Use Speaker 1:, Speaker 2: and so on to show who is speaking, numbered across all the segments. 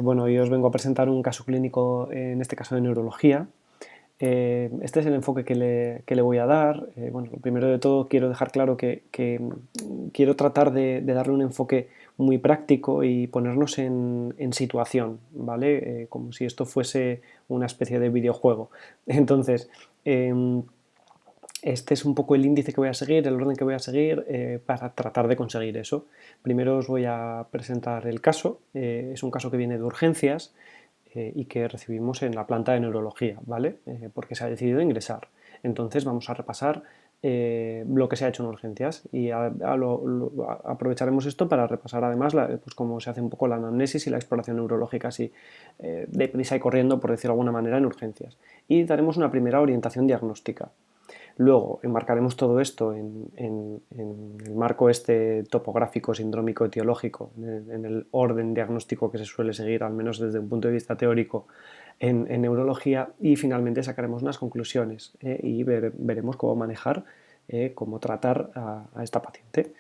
Speaker 1: Bueno, hoy os vengo a presentar un caso clínico, en este caso de neurología. Este es el enfoque que le voy a dar. Bueno, lo primero de todo quiero dejar claro que quiero tratar de darle un enfoque muy práctico y ponernos en situación, ¿vale? Como si esto fuese una especie de videojuego. Entonces, este es un poco el índice que voy a seguir, el orden que voy a seguir para tratar de conseguir eso. Primero os voy a presentar el caso. Es un caso que viene de urgencias y que recibimos en la planta de neurología, ¿vale? Porque se ha decidido ingresar. Entonces vamos a repasar lo que se ha hecho en urgencias y aprovecharemos esto para repasar además pues cómo se hace un poco la anamnesis y la exploración neurológica así deprisa y corriendo, por decirlo de alguna manera, en urgencias. Y daremos una primera orientación diagnóstica. Luego enmarcaremos todo esto en el marco este topográfico, sindrómico, etiológico, en el orden diagnóstico que se suele seguir, al menos desde un punto de vista teórico, en neurología, y finalmente sacaremos unas conclusiones y veremos cómo manejar, cómo tratar a esta paciente.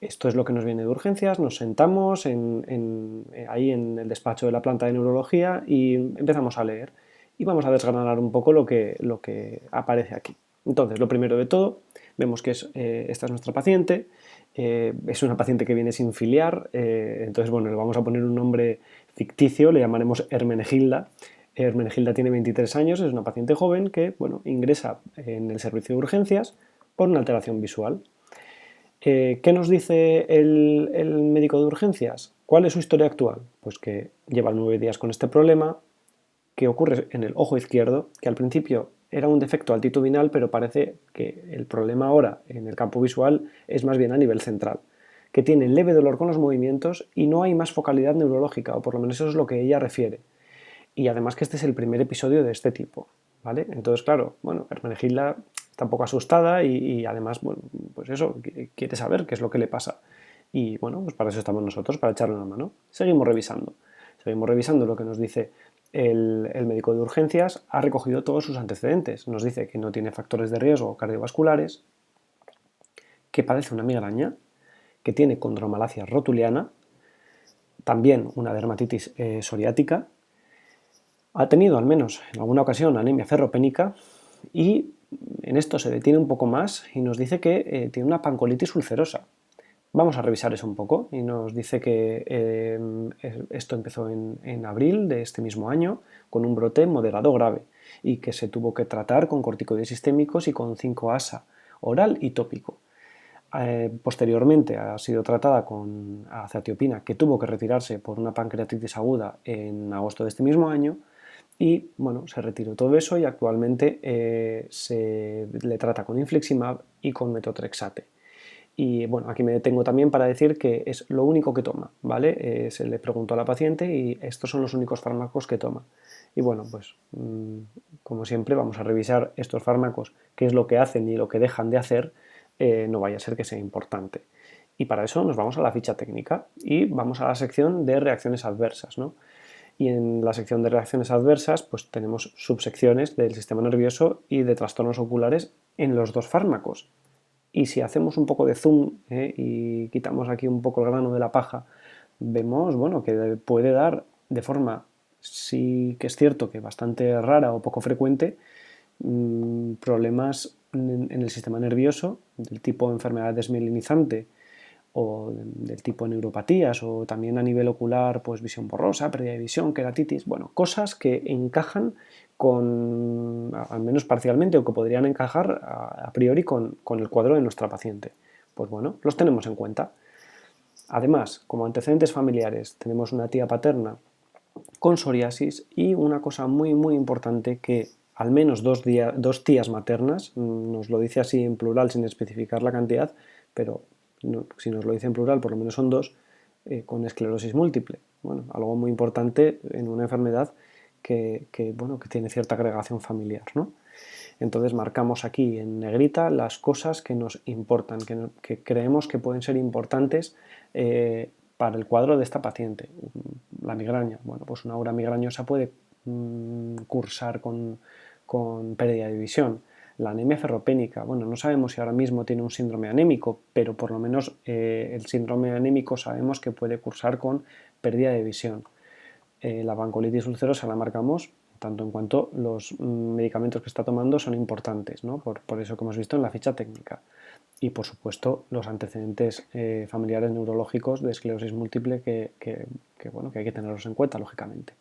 Speaker 1: Esto es lo que nos viene de urgencias. Nos sentamos ahí en el despacho de la planta de neurología y empezamos a leer y vamos a desgranar un poco lo que aparece aquí. Entonces, lo primero de todo, vemos que esta es nuestra paciente. Es una paciente que viene sin filiar. Entonces, bueno, le vamos a poner un nombre ficticio, le llamaremos Hermenegilda. Hermenegilda tiene 23 años, es una paciente joven que, bueno, ingresa en el servicio de urgencias por una alteración visual. ¿Qué nos dice el médico de urgencias? ¿Cuál es su historia actual? Pues que lleva 9 días con este problema, que ocurre en el ojo izquierdo, que al principio era un defecto altitudinal, pero parece que el problema ahora en el campo visual es más bien a nivel central, que tiene leve dolor con los movimientos y no hay más focalidad neurológica, o por lo menos eso es lo que ella refiere. Y además que este es el primer episodio de este tipo, ¿vale? Entonces, claro, bueno, Hermenegilda está un poco asustada y además, bueno, pues eso, quiere saber qué es lo que le pasa. Y bueno, pues para eso estamos nosotros, para echarle una mano. Seguimos revisando. Seguimos revisando lo que nos dice el médico de urgencias. Ha recogido todos sus antecedentes. Nos dice que no tiene factores de riesgo cardiovasculares, que padece una migraña, que tiene condromalacia rotuliana, también una dermatitis psoriática. Ha tenido al menos en alguna ocasión anemia ferropénica y en esto se detiene un poco más y nos dice que tiene una pancolitis ulcerosa. Vamos a revisar eso un poco y nos dice que esto empezó en abril de este mismo año con un brote moderado grave y que se tuvo que tratar con corticoides sistémicos y con 5-ASA oral y tópico. Posteriormente ha sido tratada con azathiopina, que tuvo que retirarse por una pancreatitis aguda en agosto de este mismo año. Y bueno, se retiró todo eso y actualmente se le trata con infliximab y con metotrexate. Y bueno, aquí me detengo también para decir que es lo único que toma, ¿vale? Se le preguntó a la paciente y estos son los únicos fármacos que toma. Y bueno, pues como siempre vamos a revisar estos fármacos, qué es lo que hacen y lo que dejan de hacer, no vaya a ser que sea importante. Y para eso nos vamos a la ficha técnica y vamos a la sección de reacciones adversas, ¿no? Y en la sección de reacciones adversas pues tenemos subsecciones del sistema nervioso y de trastornos oculares en los dos fármacos. Y si hacemos un poco de zoom y quitamos aquí un poco el grano de la paja, vemos bueno, que puede dar de forma, sí que es cierto que bastante rara o poco frecuente, problemas en el sistema nervioso del tipo enfermedad desmielinizante o del tipo neuropatías o también a nivel ocular, pues visión borrosa, pérdida de visión, queratitis, bueno, cosas que encajan con, al menos parcialmente, o que podrían encajar a priori con el cuadro de nuestra paciente. Pues bueno, los tenemos en cuenta. Además, como antecedentes familiares, tenemos una tía paterna con psoriasis y una cosa muy muy importante que al menos dos tías maternas, nos lo dice así en plural sin especificar la cantidad, pero no, si nos lo dice en plural por lo menos son dos, con esclerosis múltiple. Bueno, algo muy importante en una enfermedad bueno, que tiene cierta agregación familiar, ¿no? Entonces marcamos aquí en negrita las cosas que nos importan, que creemos que pueden ser importantes para el cuadro de esta paciente. La migraña, bueno, pues una aura migrañosa puede cursar con pérdida de visión. La anemia ferropénica, bueno, no sabemos si ahora mismo tiene un síndrome anémico, pero por lo menos el síndrome anémico sabemos que puede cursar con pérdida de visión. la pancolitis ulcerosa la marcamos tanto en cuanto los medicamentos que está tomando son importantes, ¿no? Por eso que hemos visto en la ficha técnica. Y por supuesto los antecedentes familiares neurológicos de esclerosis múltiple bueno, que hay que tenerlos en cuenta, lógicamente.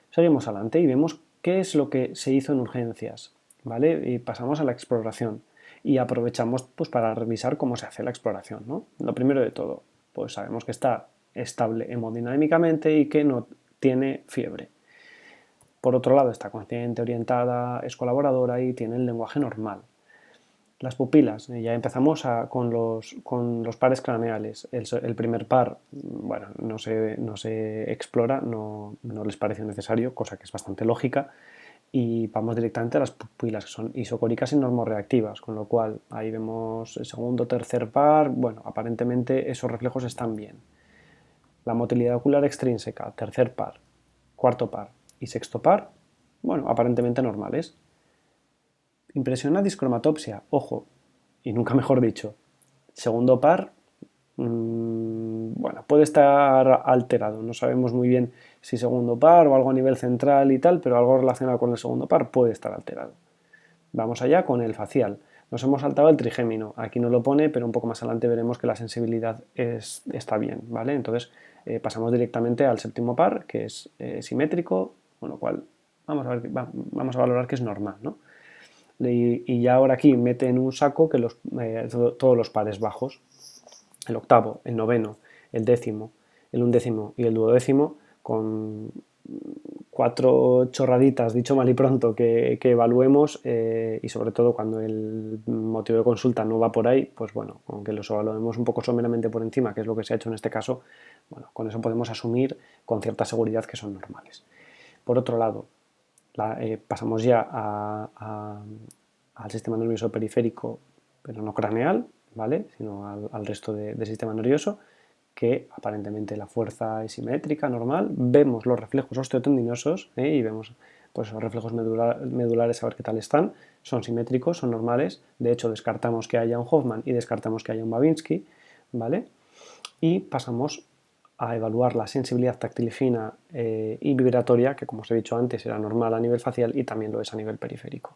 Speaker 1: Seguimos adelante y vemos qué es lo que se hizo en urgencias, ¿vale? Y pasamos a la exploración y aprovechamos pues, para revisar cómo se hace la exploración, ¿no? Lo primero de todo, pues sabemos que está estable hemodinámicamente y que no tiene fiebre. Por otro lado, está consciente, orientada, es colaboradora y tiene el lenguaje normal. Las pupilas, ya empezamos con los pares craneales. El primer par, bueno, no se explora, no les parece necesario, cosa que es bastante lógica, y vamos directamente a las pupilas, que son isocóricas y normorreactivas, con lo cual ahí vemos el segundo, tercer par, bueno, aparentemente esos reflejos están bien. La motilidad ocular extrínseca, tercer par, cuarto par y sexto par, bueno, aparentemente normales. Impresiona discromatopsia, ojo, y nunca mejor dicho. Segundo par, bueno, puede estar alterado, no sabemos muy bien si segundo par o algo a nivel central y tal, pero algo relacionado con el segundo par puede estar alterado. Vamos allá con el facial. Nos hemos saltado el trigémino, aquí no lo pone, pero un poco más adelante veremos que la sensibilidad está bien, ¿vale? Entonces pasamos directamente al séptimo par, que es simétrico, con lo cual vamos a valorar que es normal, ¿no? Y ya ahora aquí mete en un saco que todos los pares bajos, el octavo, el noveno, el décimo, el undécimo y el duodécimo, con 4 chorraditas, dicho mal y pronto, que evaluemos y sobre todo cuando el motivo de consulta no va por ahí, pues bueno, aunque los evaluemos un poco someramente por encima, que es lo que se ha hecho en este caso, bueno, con eso podemos asumir con cierta seguridad que son normales. Por otro lado, pasamos ya al sistema nervioso periférico, pero no craneal, ¿vale? Sino al resto del sistema nervioso, que aparentemente la fuerza es simétrica, normal. Vemos los reflejos osteotendinosos y vemos pues, los reflejos medulares a ver qué tal están. Son simétricos, son normales. De hecho, descartamos que haya un Hoffman y descartamos que haya un Babinski, ¿vale? Y pasamos a evaluar la sensibilidad táctil fina y vibratoria, que como os he dicho antes era normal a nivel facial y también lo es a nivel periférico.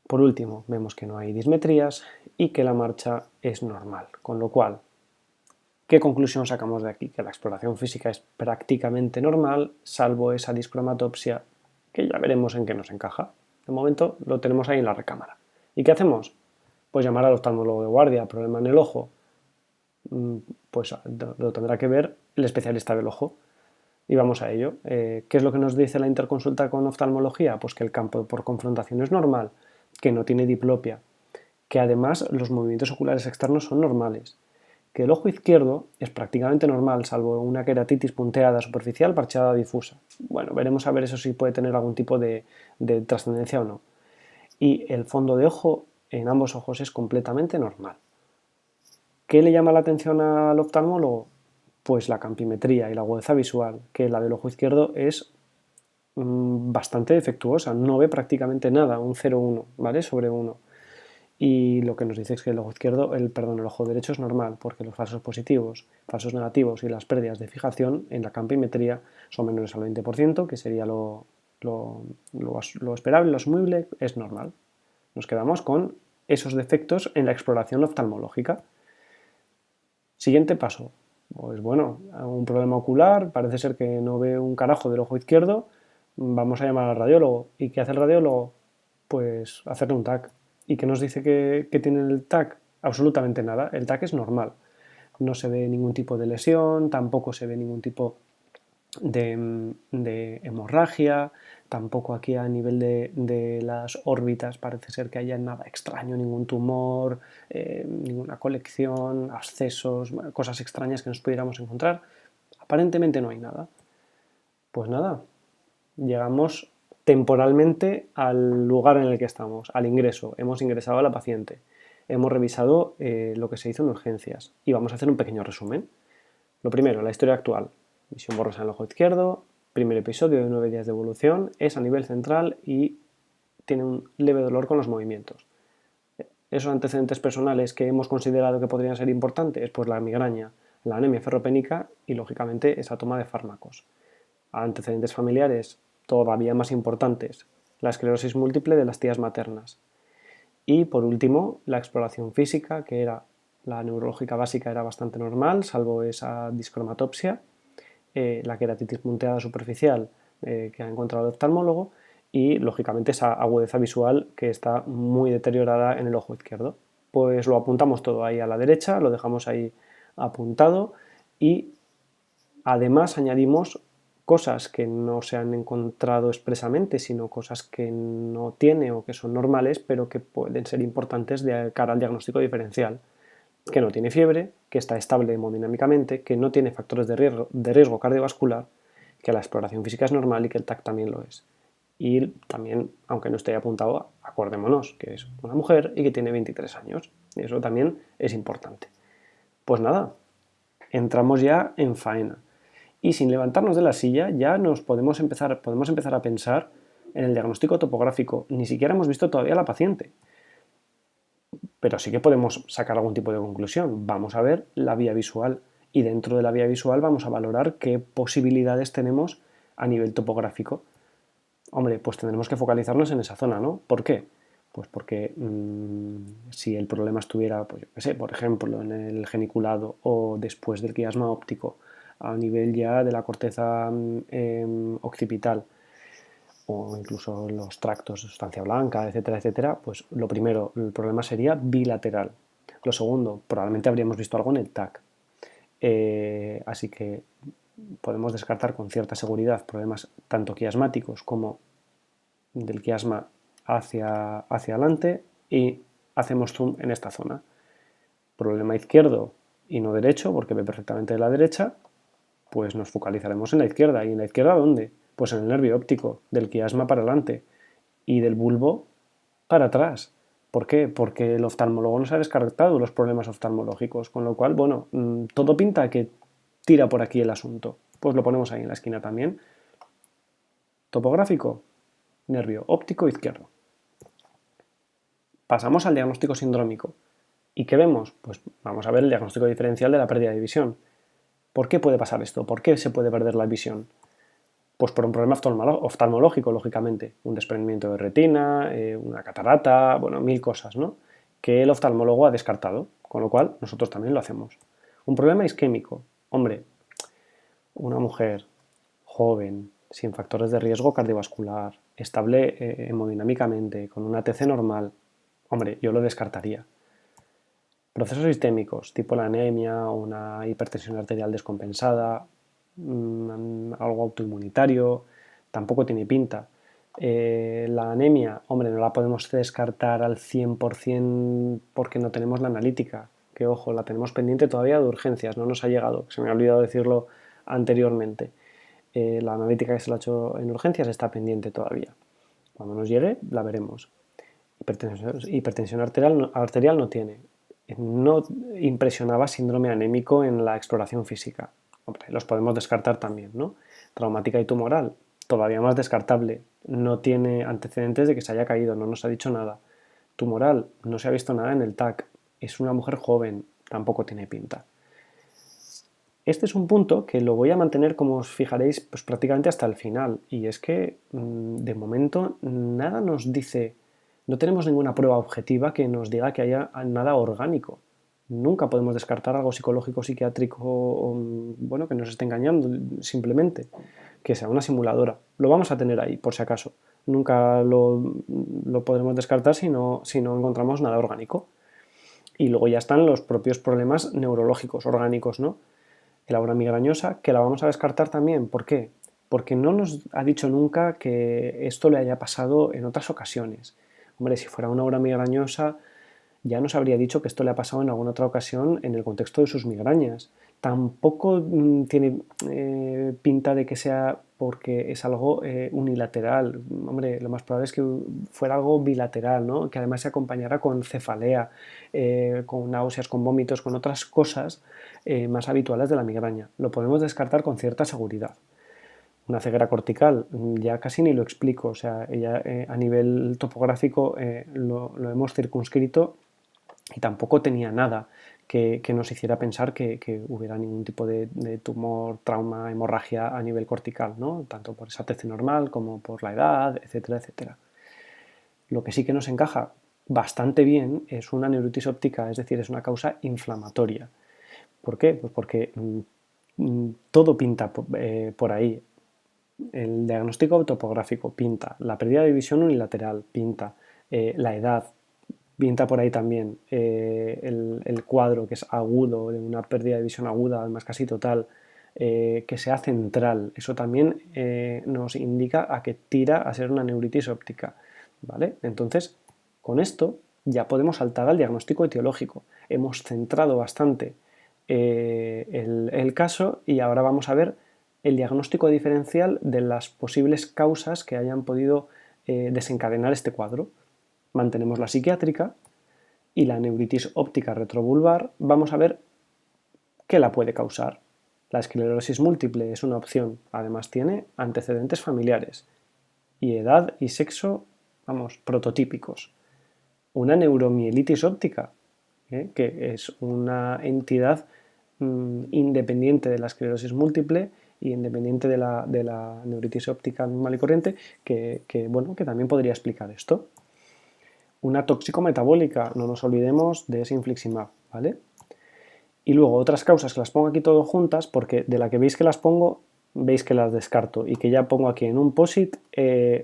Speaker 1: Por último, vemos que no hay dismetrías y que la marcha es normal, con lo cual, ¿qué conclusión sacamos de aquí? Que la exploración física es prácticamente normal, salvo esa discromatopsia, que ya veremos en qué nos encaja. De momento lo tenemos ahí en la recámara. ¿Y qué hacemos? Pues llamar al oftalmólogo de guardia, problema en el ojo, pues lo tendrá que ver el especialista del ojo. Y vamos a ello. ¿Qué es lo que nos dice la interconsulta con oftalmología? Pues que el campo por confrontación es normal, que no tiene diplopia, que además los movimientos oculares externos son normales, que el ojo izquierdo es prácticamente normal, salvo una queratitis punteada superficial parcheada difusa. Bueno, veremos a ver eso si puede tener algún tipo de trascendencia o no. Y el fondo de ojo en ambos ojos es completamente normal. ¿Qué le llama la atención al oftalmólogo? Pues la campimetría y la agudeza visual, que la del ojo izquierdo es bastante defectuosa, no ve prácticamente nada, un 0,1, ¿vale? Sobre 1. Y lo que nos dice es que el ojo izquierdo, el ojo derecho es normal, porque los falsos positivos, falsos negativos y las pérdidas de fijación en la campimetría son menores al 20%, que sería lo esperable, lo asumible, es normal. Nos quedamos con esos defectos en la exploración oftalmológica. Siguiente paso. Pues bueno, un problema ocular, parece ser que no ve un carajo del ojo izquierdo, vamos a llamar al radiólogo. ¿Y qué hace el radiólogo? Pues hacerle un TAC. ¿Y qué nos dice que tiene el TAC? Absolutamente nada, el TAC es normal. No se ve ningún tipo de lesión, tampoco se ve ningún tipo de hemorragia, tampoco aquí a nivel de las órbitas parece ser que haya nada extraño, ningún tumor, ninguna colección, abscesos, cosas extrañas que nos pudiéramos encontrar. Aparentemente no hay nada. Pues nada, llegamos temporalmente al lugar en el que estamos, al ingreso. Hemos ingresado a la paciente, hemos revisado lo que se hizo en urgencias y vamos a hacer un pequeño resumen. Lo primero, la historia actual. Visión borrosa en el ojo izquierdo, primer episodio de 9 días de evolución, es a nivel central y tiene un leve dolor con los movimientos. Esos antecedentes personales que hemos considerado que podrían ser importantes, pues la migraña, la anemia ferropénica y, lógicamente, esa toma de fármacos. Antecedentes familiares todavía más importantes, la esclerosis múltiple de las tías maternas. Y, por último, la exploración física, que era la neurológica básica era bastante normal, salvo esa discromatopsia, la queratitis punteada superficial que ha encontrado el oftalmólogo y, lógicamente, esa agudeza visual que está muy deteriorada en el ojo izquierdo. Pues lo apuntamos todo ahí a la derecha, lo dejamos ahí apuntado y además añadimos cosas que no se han encontrado expresamente, sino cosas que no tiene o que son normales, pero que pueden ser importantes de cara al diagnóstico diferencial. Que no tiene fiebre, que está estable hemodinámicamente, que no tiene factores de riesgo cardiovascular, que la exploración física es normal y que el TAC también lo es. Y también, aunque no esté apuntado, acordémonos que es una mujer y que tiene 23 años. Y eso también es importante. Pues nada, entramos ya en faena. Y sin levantarnos de la silla ya podemos empezar a pensar en el diagnóstico topográfico. Ni siquiera hemos visto todavía a la paciente. Pero sí que podemos sacar algún tipo de conclusión. Vamos a ver la vía visual y dentro de la vía visual vamos a valorar qué posibilidades tenemos a nivel topográfico. Hombre, pues tendremos que focalizarnos en esa zona, ¿no? ¿Por qué? Pues porque si el problema estuviera, pues yo qué sé, por ejemplo, en el geniculado o después del quiasma óptico, a nivel ya de la corteza occipital, o incluso los tractos de sustancia blanca, etcétera, etcétera, pues lo primero, el problema sería bilateral. Lo segundo, probablemente habríamos visto algo en el TAC. Así que podemos descartar con cierta seguridad problemas tanto quiasmáticos como del quiasma hacia adelante y hacemos zoom en esta zona. Problema izquierdo y no derecho, porque ve perfectamente de la derecha, pues nos focalizaremos en la izquierda. ¿Y en la izquierda dónde? Pues en el nervio óptico, del quiasma para adelante y del bulbo para atrás. ¿Por qué? Porque el oftalmólogo nos ha descartado los problemas oftalmológicos, con lo cual, bueno, todo pinta que tira por aquí el asunto. Pues lo ponemos ahí en la esquina también. Topográfico, nervio óptico izquierdo. Pasamos al diagnóstico sindrómico. ¿Y qué vemos? Pues vamos a ver el diagnóstico diferencial de la pérdida de visión. ¿Por qué puede pasar esto? ¿Por qué se puede perder la visión? Pues por un problema oftalmológico, lógicamente. Un desprendimiento de retina, una catarata, bueno, mil cosas, ¿no? Que el oftalmólogo ha descartado, con lo cual nosotros también lo hacemos. Un problema isquémico. Hombre, una mujer joven, sin factores de riesgo cardiovascular, estable hemodinámicamente, con una ATC normal, hombre, yo lo descartaría. Procesos sistémicos, tipo la anemia o una hipertensión arterial descompensada, algo autoinmunitario, tampoco tiene pinta. La anemia, hombre, no la podemos descartar al 100% porque no tenemos la analítica, que ojo, la tenemos pendiente todavía de urgencias, no nos ha llegado, se me ha olvidado decirlo anteriormente. La analítica que se la ha hecho en urgencias está pendiente todavía. Cuando nos llegue, la veremos. Hipertensión arterial no tiene. No impresionaba síndrome anémico en la exploración física. Hombre, los podemos descartar también, ¿no? Traumática y tumoral, todavía más descartable. No tiene antecedentes de que se haya caído, no nos ha dicho nada. Tumoral, no se ha visto nada en el TAC. Es una mujer joven, tampoco tiene pinta. Este es un punto que lo voy a mantener, como os fijaréis, pues prácticamente hasta el final. Y es que, de momento, nada nos dice, no tenemos ninguna prueba objetiva que nos diga que haya nada orgánico. Nunca podemos descartar algo psicológico, psiquiátrico, o, bueno, que nos esté engañando, simplemente, que sea una simuladora. Lo vamos a tener ahí, por si acaso. Nunca lo podremos descartar si no encontramos nada orgánico. Y luego ya están los propios problemas neurológicos, orgánicos, ¿no? El aura migrañosa, que la vamos a descartar también. ¿Por qué? Porque no nos ha dicho nunca que esto le haya pasado en otras ocasiones. Hombre, si fuera una aura migrañosa, ya nos habría dicho que esto le ha pasado en alguna otra ocasión en el contexto de sus migrañas. Tampoco tiene pinta de que sea porque es algo unilateral. Hombre, lo más probable es que fuera algo bilateral, ¿no? Que además se acompañara con cefalea, con náuseas, con vómitos, con otras cosas más habituales de la migraña. Lo podemos descartar con cierta seguridad. Una ceguera cortical, ya casi ni lo explico, o sea, ya a nivel topográfico lo hemos circunscrito y tampoco tenía nada que nos hiciera pensar que hubiera ningún tipo de tumor, trauma, hemorragia a nivel cortical, ¿no? Tanto por esa TC normal como por la edad, etcétera, etcétera. Lo que sí que nos encaja bastante bien es una neuritis óptica, es decir, es una causa inflamatoria. ¿Por qué? Pues porque todo pinta por ahí. El diagnóstico topográfico pinta, la pérdida de visión unilateral pinta, la edad pinta por ahí también, el cuadro que es agudo, de una pérdida de visión aguda, además casi total, que sea central, eso también nos indica a que tira a ser una neuritis óptica, ¿vale? Entonces, con esto ya podemos saltar al diagnóstico etiológico. Hemos centrado bastante el caso y ahora vamos a ver el diagnóstico diferencial de las posibles causas que hayan podido desencadenar este cuadro. Mantenemos la psiquiátrica y la neuritis óptica retrovulvar, vamos a ver qué la puede causar. La esclerosis múltiple es una opción, además tiene antecedentes familiares y edad y sexo, vamos, prototípicos. Una neuromielitis óptica, que es una entidad independiente de la esclerosis múltiple y independiente de la neuritis óptica normal y corriente, bueno, que también podría explicar esto. Una tóxico-metabólica, no nos olvidemos de ese infliximab, ¿vale? Y luego otras causas que las pongo aquí todo juntas, porque de la que veis que las pongo, veis que las descarto y que ya pongo aquí en un POSIT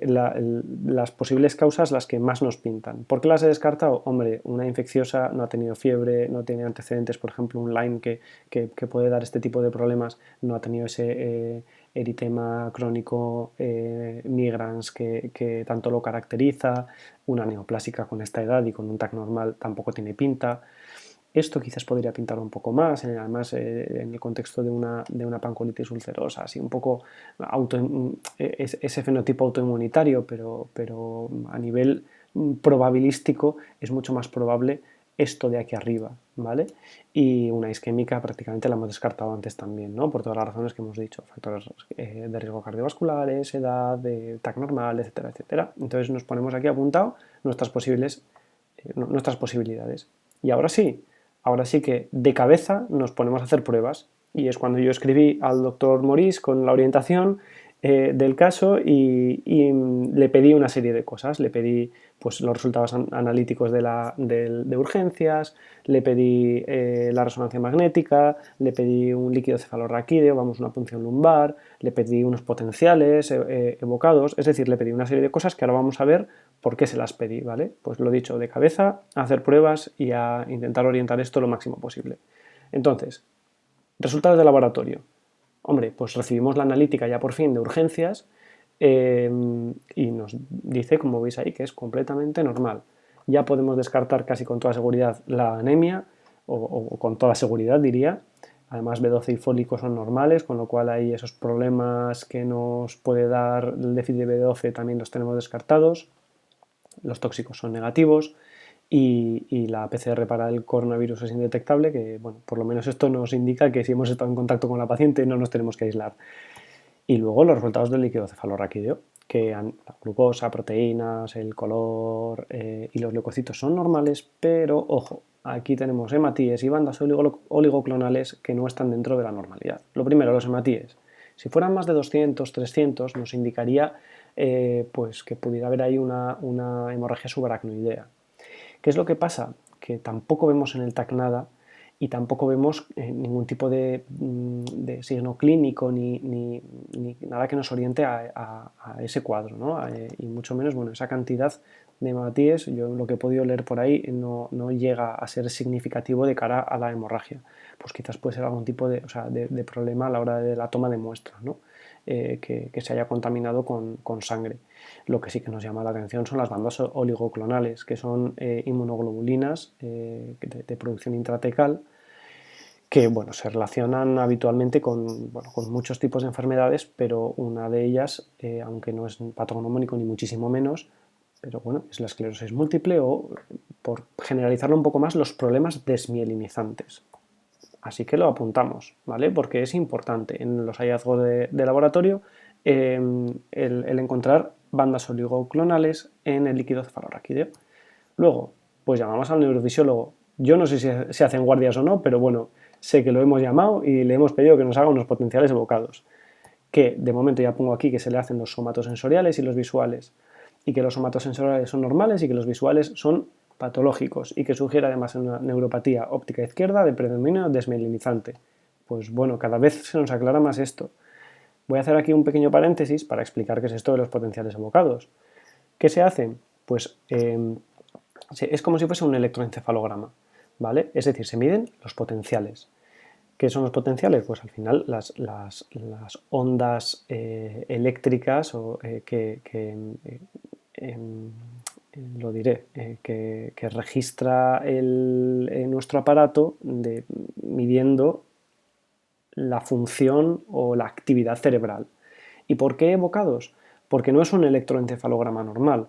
Speaker 1: las posibles causas, las que más nos pintan. ¿Por qué las he descartado? Hombre, una infecciosa no ha tenido fiebre, no tiene antecedentes, por ejemplo, un Lyme que puede dar este tipo de problemas, no ha tenido ese eritema crónico migrans que tanto lo caracteriza, una neoplásica con esta edad y con un TAC normal tampoco tiene pinta. Esto quizás podría pintar un poco más, además en el contexto de una pancolitis ulcerosa, así un poco ese fenotipo autoinmunitario, pero a nivel probabilístico es mucho más probable esto de aquí arriba, ¿vale? Y una isquémica prácticamente la hemos descartado antes también, ¿no? Por todas las razones que hemos dicho, factores de riesgo cardiovasculares, edad, de TAC normal, etcétera, etcétera. Entonces nos ponemos aquí apuntado nuestras posibilidades. Y ahora sí que de cabeza nos ponemos a hacer pruebas. Y es cuando yo escribí al doctor Morís con la orientación del caso y le pedí una serie de cosas. Le pedí pues, los resultados analíticos de urgencias, le pedí la resonancia magnética, le pedí un líquido cefalorraquídeo, vamos, una punción lumbar, le pedí unos potenciales evocados, es decir, le pedí una serie de cosas que ahora vamos a ver por qué se las pedí, ¿vale? Pues lo dicho, de cabeza, a hacer pruebas y a intentar orientar esto lo máximo posible. Entonces, resultados de laboratorio. Hombre, pues recibimos la analítica ya por fin de urgencias y nos dice, como veis ahí, que es completamente normal. Ya podemos descartar casi con toda seguridad la anemia, o con toda seguridad diría. Además, B12 y fólico son normales, con lo cual ahí esos problemas que nos puede dar el déficit de B12 también los tenemos descartados. Los tóxicos son negativos y la PCR para el coronavirus es indetectable, que bueno, por lo menos esto nos indica que si hemos estado en contacto con la paciente no nos tenemos que aislar. Y luego los resultados del líquido cefalorraquídeo, que la glucosa, proteínas, el color y los leucocitos son normales, pero ojo, aquí tenemos hematíes y bandas oligoclonales que no están dentro de la normalidad. Lo primero, los hematíes. Si fueran más de 200, 300, nos indicaría pues que pudiera haber ahí una hemorragia subaracnoidea. ¿Qué es lo que pasa? Que tampoco vemos en el TAC nada y tampoco vemos ningún tipo de signo clínico ni nada que nos oriente a ese cuadro, ¿no? Y mucho menos, bueno, esa cantidad de hematíes, yo lo que he podido leer por ahí no llega a ser significativo de cara a la hemorragia. Pues quizás puede ser algún tipo de problema a la hora de la toma de muestras, ¿no? Que se haya contaminado con sangre. Lo que sí que nos llama la atención son las bandas oligoclonales, que son inmunoglobulinas de producción intratecal, que bueno, se relacionan habitualmente con muchos tipos de enfermedades, pero una de ellas, aunque no es patognomónico ni muchísimo menos, pero bueno, es la esclerosis múltiple o, por generalizarlo un poco más, los problemas desmielinizantes. Así que lo apuntamos, ¿vale? Porque es importante en los hallazgos de laboratorio el encontrar bandas oligoclonales en el líquido cefalorraquídeo. Luego, pues llamamos al neurofisiólogo Yo no sé si se hacen guardias o no, pero bueno, sé que lo hemos llamado y le hemos pedido que nos haga unos potenciales evocados. Que de momento ya pongo aquí que se le hacen los somatosensoriales y los visuales. Y que los somatosensoriales son normales y que los visuales son patológicos. Y que sugiere además una neuropatía óptica izquierda de predominio desmielinizante. Pues bueno, cada vez se nos aclara más esto. Voy a hacer aquí un pequeño paréntesis para explicar qué es esto de los potenciales evocados. ¿Qué se hace? Pues es como si fuese un electroencefalograma, ¿vale? Es decir, se miden los potenciales. ¿Qué son los potenciales? Pues al final las ondas eléctricas em, lo diré, que registra nuestro aparato midiendo la función o la actividad cerebral. ¿Y por qué evocados? Porque no es un electroencefalograma normal.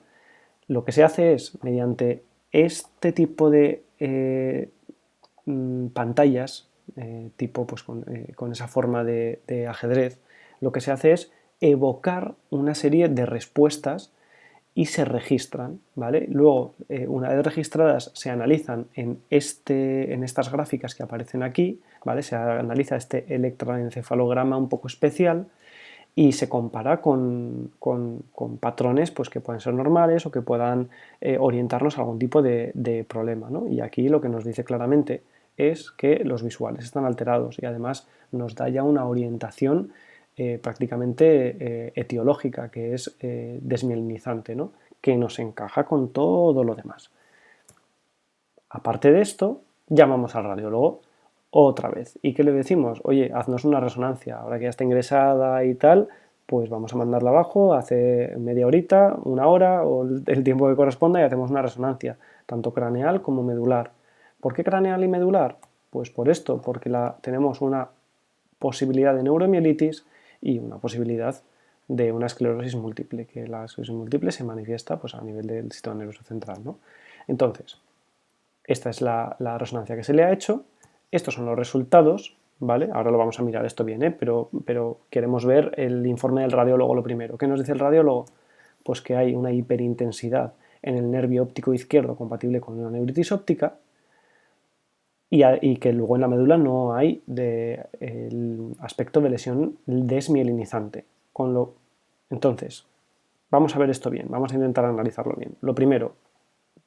Speaker 1: Lo que se hace es, mediante este tipo de pantallas, tipo pues con esa forma de ajedrez, lo que se hace es evocar una serie de respuestas y se registran, ¿vale? Luego, una vez registradas, se analizan en estas gráficas que aparecen aquí, ¿vale? Se analiza este electroencefalograma un poco especial y se compara con patrones pues, que pueden ser normales o que puedan orientarnos a algún tipo de problema, ¿no? Y aquí lo que nos dice claramente es que los visuales están alterados y además nos da ya una orientación prácticamente etiológica, que es desmielinizante, ¿no? Que nos encaja con todo lo demás. Aparte de esto, llamamos al radiólogo otra vez. ¿Y qué le decimos? Oye, haznos una resonancia. Ahora que ya está ingresada y tal, pues vamos a mandarla abajo, hace media horita, una hora o el tiempo que corresponda y hacemos una resonancia, tanto craneal como medular. ¿Por qué craneal y medular? Pues por esto, porque tenemos una posibilidad de neuromielitis y una posibilidad de una esclerosis múltiple, que la esclerosis múltiple se manifiesta pues, a nivel del sistema nervioso central, ¿no? Entonces, esta es la resonancia que se le ha hecho. Estos son los resultados, ¿vale? Ahora lo vamos a mirar esto bien, pero queremos ver el informe del radiólogo lo primero. ¿Qué nos dice el radiólogo? Pues que hay una hiperintensidad en el nervio óptico izquierdo compatible con una neuritis óptica y que luego en la médula no hay el aspecto de lesión desmielinizante. Entonces, vamos a ver esto bien, vamos a intentar analizarlo bien. Lo primero,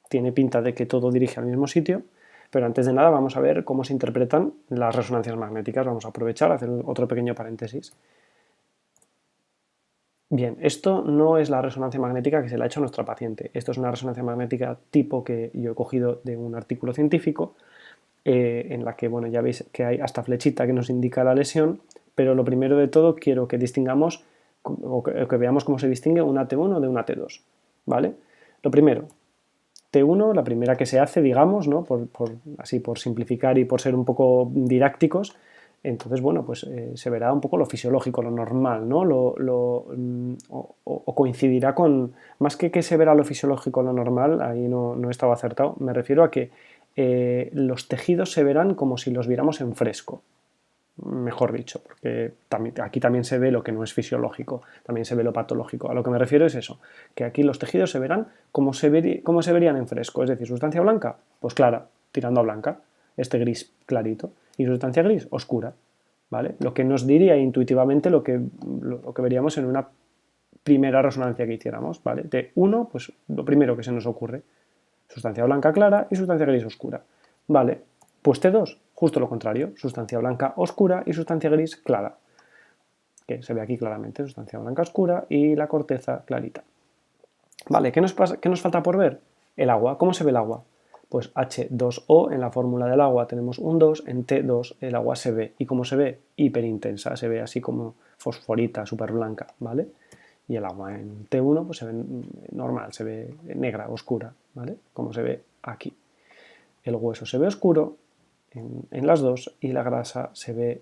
Speaker 1: tiene pinta de que todo dirige al mismo sitio, pero antes de nada vamos a ver cómo se interpretan las resonancias magnéticas. Vamos a aprovechar a hacer otro pequeño paréntesis. Bien, esto no es la resonancia magnética que se le ha hecho a nuestra paciente. Esto es una resonancia magnética tipo que yo he cogido de un artículo científico en la que, bueno, ya veis que hay hasta flechita que nos indica la lesión, pero lo primero de todo quiero que distingamos o que veamos cómo se distingue una T1 de una T2, ¿vale? Lo primero, T1, la primera que se hace, digamos, ¿no? Así por simplificar y por ser un poco didácticos, entonces, bueno, pues se verá un poco lo fisiológico, lo normal, ¿no? O coincidirá con, más que se verá lo fisiológico, lo normal, ahí no estaba acertado, me refiero a que los tejidos se verán como si los viéramos en fresco, mejor dicho, porque aquí también se ve lo que no es fisiológico, también se ve lo patológico. A lo que me refiero es eso, que aquí los tejidos se verán como se verían en fresco, es decir, sustancia blanca, pues clara, tirando a blanca, este gris clarito, y sustancia gris, oscura, ¿vale? Lo que nos diría intuitivamente lo que veríamos en una primera resonancia que hiciéramos, ¿vale? De uno, pues lo primero que se nos ocurre, sustancia blanca clara y sustancia gris oscura. Vale, pues T2, justo lo contrario, sustancia blanca oscura y sustancia gris clara, que se ve aquí claramente, sustancia blanca oscura y la corteza clarita. Vale, ¿qué nos falta por ver? El agua. ¿Cómo se ve el agua? Pues H2O, en la fórmula del agua tenemos un 2, en T2 el agua se ve. ¿Y cómo se ve? Hiperintensa, se ve así como fosforita, súper blanca, ¿vale? Y el agua en T1 pues se ve normal, se ve negra, oscura, ¿vale? Como se ve aquí. El hueso se ve oscuro en las dos y la grasa se ve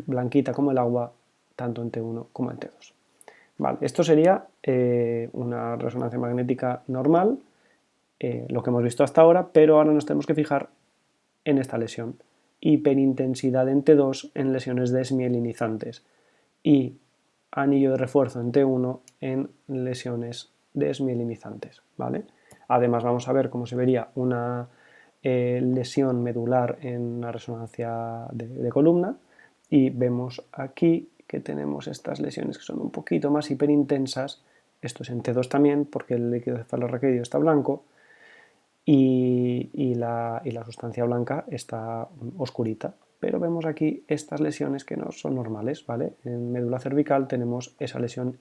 Speaker 1: blanquita como el agua, tanto en T1 como en T2. Vale, esto sería una resonancia magnética normal, lo que hemos visto hasta ahora, pero ahora nos tenemos que fijar en esta lesión. Hiperintensidad en T2 en lesiones desmielinizantes y anillo de refuerzo en T1 en lesiones desmielinizantes, ¿vale? Además vamos a ver cómo se vería una lesión medular en una resonancia de columna, y vemos aquí que tenemos estas lesiones que son un poquito más hiperintensas. Esto es en T2 también, porque el líquido cefalorraquídeo está blanco y la sustancia blanca está oscurita. Pero vemos aquí estas lesiones que no son normales, ¿vale? En médula cervical tenemos esa lesión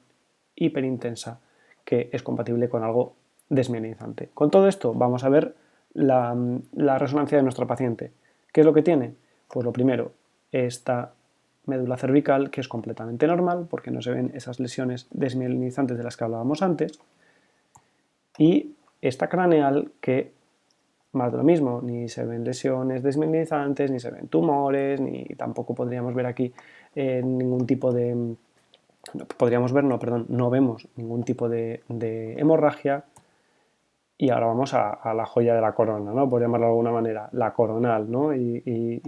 Speaker 1: hiperintensa que es compatible con algo desmielinizante. Con todo esto vamos a ver la resonancia de nuestra paciente. ¿Qué es lo que tiene? Pues lo primero, esta médula cervical, que es completamente normal porque no se ven esas lesiones desmielinizantes de las que hablábamos antes, y esta craneal, que más de lo mismo, ni se ven lesiones desmielinizantes, ni se ven tumores, ni tampoco podríamos ver aquí ningún tipo de... Podríamos ver, no, perdón, no vemos ningún tipo de hemorragia. Y ahora vamos a la joya de la corona, ¿no? Por llamarlo de alguna manera, la coronal, ¿no? Y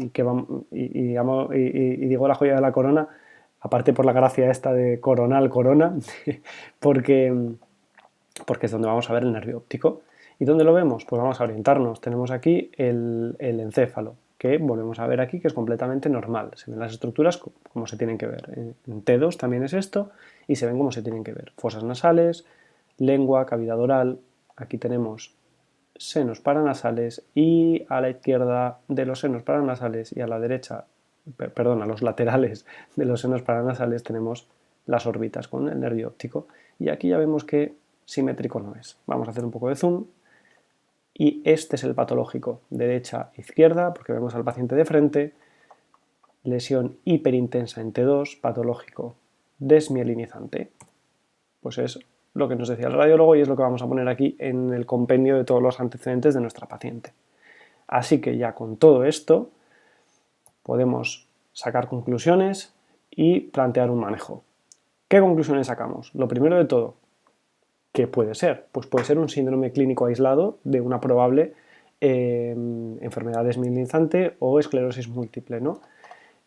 Speaker 1: digo la joya de la corona, aparte por la gracia esta de coronal, corona, porque, porque es donde vamos a ver el nervio óptico. ¿Y dónde lo vemos? Pues vamos a orientarnos. Tenemos aquí el encéfalo, que volvemos a ver aquí que es completamente normal. Se ven las estructuras como se tienen que ver. En T2 también es esto, y se ven como se tienen que ver. Fosas nasales, lengua, cavidad oral. Aquí tenemos senos paranasales, y a la izquierda de los senos paranasales y a la derecha, perdón, a los laterales de los senos paranasales tenemos las órbitas con el nervio óptico. Y aquí ya vemos que simétrico no es. Vamos a hacer un poco de zoom. Y este es el patológico, derecha e izquierda, porque vemos al paciente de frente, lesión hiperintensa en T2, patológico desmielinizante. Pues es lo que nos decía el radiólogo y es lo que vamos a poner aquí en el compendio de todos los antecedentes de nuestra paciente. Así que ya con todo esto podemos sacar conclusiones y plantear un manejo. ¿Qué conclusiones sacamos? Lo primero de todo, ¿qué puede ser? Pues puede ser un síndrome clínico aislado de una probable enfermedad desmielinizante o esclerosis múltiple, ¿no?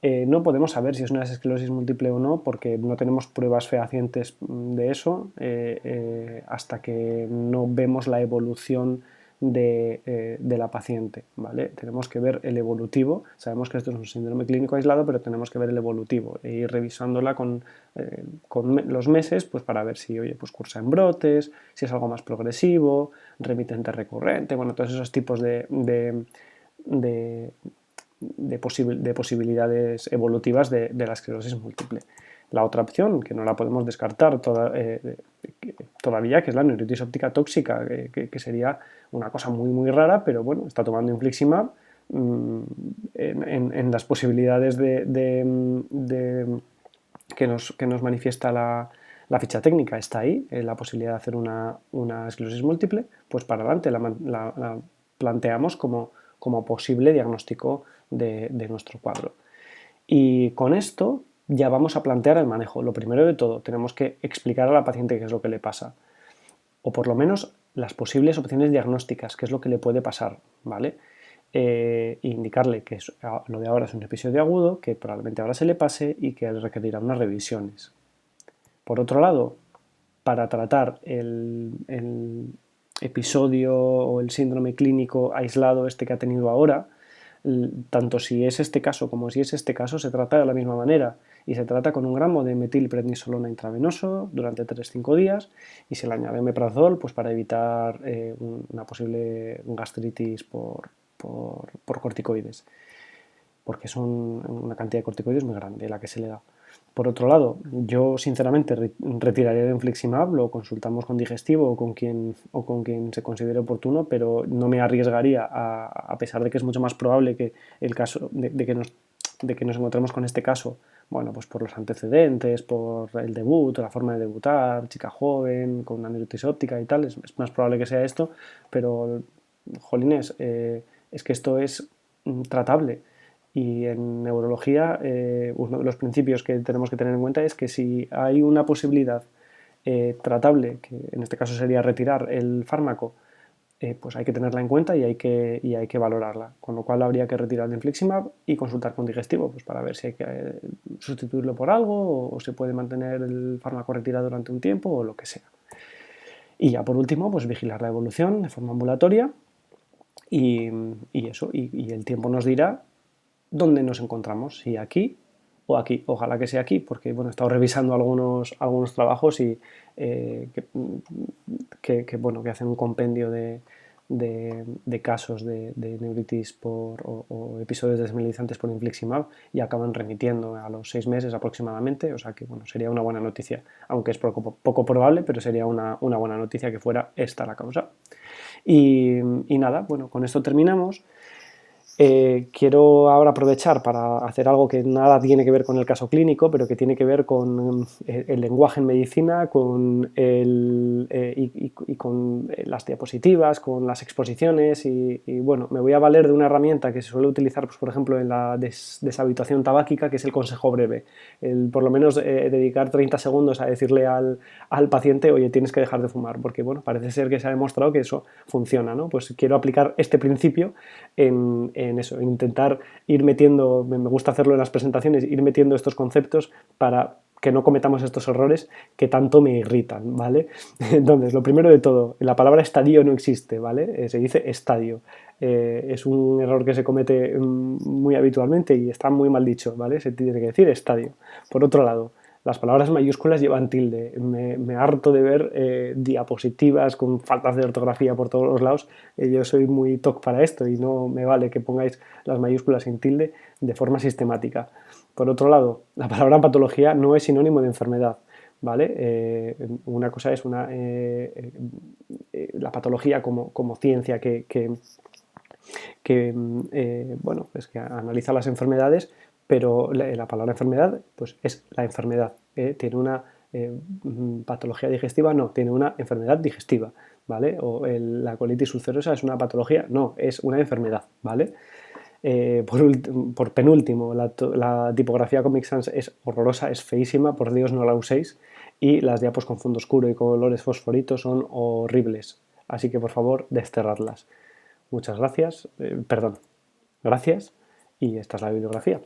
Speaker 1: No podemos saber si es una esclerosis múltiple o no porque no tenemos pruebas fehacientes de eso hasta que no vemos la evolución de la paciente, ¿vale? Tenemos que ver el evolutivo. Sabemos que esto es un síndrome clínico aislado, pero tenemos que ver el evolutivo e ir revisándola con los meses, pues para ver si, oye, pues cursa en brotes, si es algo más progresivo, remitente recurrente, bueno, todos esos tipos de posibilidades evolutivas de la esclerosis múltiple. La otra opción, que no la podemos descartar todavía, que es la neuritis óptica tóxica, que sería una cosa muy, muy rara, pero bueno, está tomando infliximab en las posibilidades que nos manifiesta la ficha técnica. Está ahí, la posibilidad de hacer una esclerosis múltiple, pues para adelante la planteamos como posible diagnóstico de nuestro cuadro. Y con esto ya vamos a plantear el manejo. Lo primero de todo, tenemos que explicar a la paciente qué es lo que le pasa, o por lo menos las posibles opciones diagnósticas, qué es lo que le puede pasar, ¿vale? Indicarle que lo de ahora es un episodio agudo, que probablemente ahora se le pase y que requerirá unas revisiones. Por otro lado, para tratar el episodio o el síndrome clínico aislado este que ha tenido ahora, tanto si es este caso como si es este caso, se trata de la misma manera y se trata con 1 gramo de metilprednisolona intravenoso durante 3-5 días y se le añade omeprazol pues para evitar una posible gastritis por corticoides, porque es una cantidad de corticoides muy grande la que se le da. Por otro lado, yo sinceramente retiraría el infliximab, lo consultamos con digestivo o con quien se considere oportuno, pero no me arriesgaría, a pesar de que es mucho más probable que el caso de que nos encontremos con este caso, bueno, pues por los antecedentes, por el debut, la forma de debutar, chica joven, con una neuritis óptica y tal, es más probable que sea esto, pero, jolines, es que esto es tratable. Y en neurología, uno de los principios que tenemos que tener en cuenta es que si hay una posibilidad tratable, que en este caso sería retirar el fármaco, pues hay que tenerla en cuenta y hay que valorarla. Con lo cual habría que retirar el infliximab y consultar con digestivo, pues para ver si hay que sustituirlo por algo o se puede mantener el fármaco retirado durante un tiempo o lo que sea. Y ya por último, pues vigilar la evolución de forma ambulatoria y, y el tiempo nos dirá dónde nos encontramos, si aquí o aquí. Ojalá que sea aquí, porque bueno, he estado revisando algunos trabajos y bueno, que hacen un compendio de casos de neuritis o episodios desmielinizantes por infliximab y acaban remitiendo a los 6 meses aproximadamente, o sea que bueno, sería una buena noticia, aunque es poco probable, pero sería una buena noticia que fuera esta la causa. Y nada, bueno, con esto terminamos. Quiero ahora aprovechar para hacer algo que nada tiene que ver con el caso clínico, pero que tiene que ver con el lenguaje en medicina, y con las diapositivas, con las exposiciones bueno, me voy a valer de una herramienta que se suele utilizar, pues, por ejemplo, en la deshabituación tabáquica, que es el consejo breve. Por lo menos dedicar 30 segundos a decirle al paciente, oye, tienes que dejar de fumar, porque bueno, parece ser que se ha demostrado que eso funciona, ¿no? Pues quiero aplicar este principio en eso, en intentar ir metiendo, me gusta hacerlo en las presentaciones, ir metiendo estos conceptos para que no cometamos estos errores que tanto me irritan, ¿vale? Entonces, lo primero de todo, la palabra estadio no existe, ¿vale? Se dice estadio. Es un error que se comete muy habitualmente y está muy mal dicho, ¿vale? Se tiene que decir estadio. Por otro lado, las palabras mayúsculas llevan tilde. Me harto de ver diapositivas con faltas de ortografía por todos los lados. Yo soy muy TOC para esto y no me vale que pongáis las mayúsculas sin tilde de forma sistemática. Por otro lado, la palabra patología no es sinónimo de enfermedad, ¿vale? Una cosa es la patología como ciencia bueno, pues que analiza las enfermedades, pero la palabra enfermedad pues es la enfermedad. ¿Tiene una patología digestiva? No, tiene una enfermedad digestiva, ¿vale? O la colitis ulcerosa es una patología, no, es una enfermedad, ¿vale? Por penúltimo, la tipografía Comic Sans es horrorosa, es feísima, por Dios no la uséis, y las diapos con fondo oscuro y colores fosforitos son horribles, así que por favor desterradlas. Muchas gracias, perdón, gracias, y esta es la bibliografía.